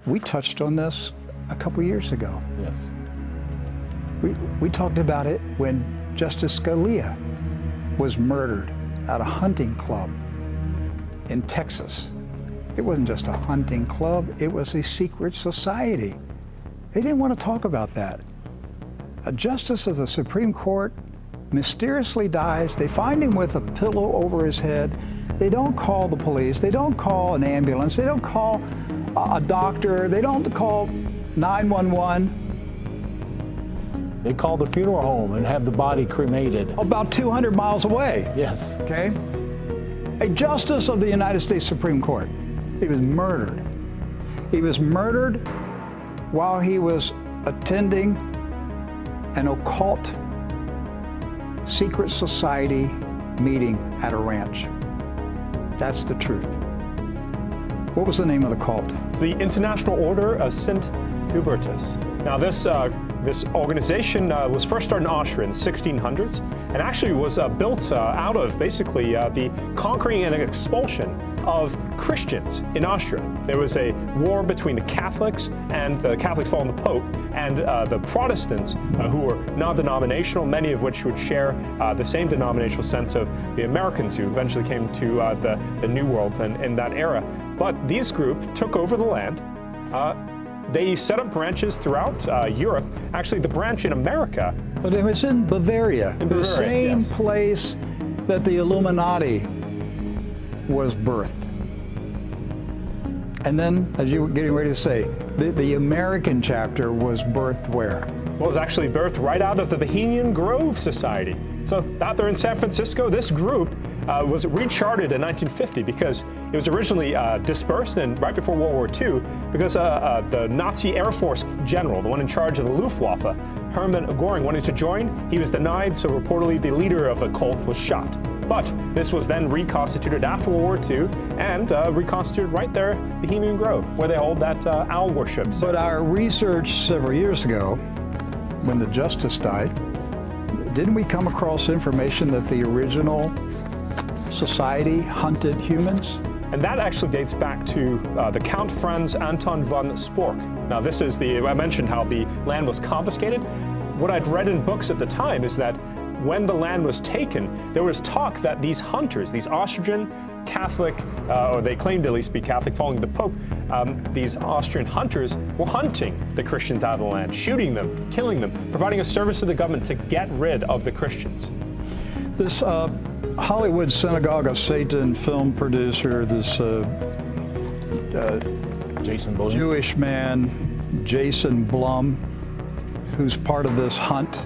We touched on this a couple years ago. Yes. We talked about it when Justice Scalia was murdered at a hunting club in Texas. It wasn't just a hunting club, it was a secret society. They didn't want to talk about that. A justice of the Supreme Court mysteriously dies. They find him with a pillow over his head. They don't call the police. They don't call an ambulance. They don't call a doctor. They don't call 911. They call the funeral home and have the body cremated. About 200 miles away. Yes. Okay? A justice of the United States Supreme Court. He was murdered. He was murdered while he was attending an occult secret society meeting at a ranch. That's the truth. What was the name of the cult? It's the International Order of St. Hubertus. Now this organization was first started in Austria in the 1600s and actually was built out of basically the conquering and expulsion of Christians in Austria. There was a war between the Catholics and the Catholics following the Pope and the Protestants who were non-denominational, many of which would share the same denominational sense of the Americans who eventually came to the New World and in that era. But these group took over the land. They set up branches throughout Europe. Actually, the branch in America. But it was in Bavaria, the same yes. place that the Illuminati was birthed. And then, as you were getting ready to say, the American chapter was birthed where? Well, it was actually birthed right out of the Bohemian Grove Society. So out there in San Francisco, this group was recharted in 1950 because it was originally dispersed and right before World War II because the Nazi Air Force general, the one in charge of the Luftwaffe, Hermann Göring, wanted to join. He was denied, so reportedly the leader of the cult was shot. But this was then reconstituted after World War II and reconstituted right there in Bohemian Grove, where they hold that owl worship. So But our research several years ago, when the justice died, didn't we come across information that the original society hunted humans? And that actually dates back to the Count Franz Anton von Spork. Now this is I mentioned how the land was confiscated. What I'd read in books at the time is that when the land was taken, there was talk that these hunters, these Austrian Catholic, or they claimed to at least be Catholic following the Pope, these Austrian hunters were hunting the Christians out of the land, shooting them, killing them, providing a service to the government to get rid of the Christians. This Hollywood Synagogue of Satan film producer, this Jason Blum. Jewish man, Jason Blum, who's part of this hunt,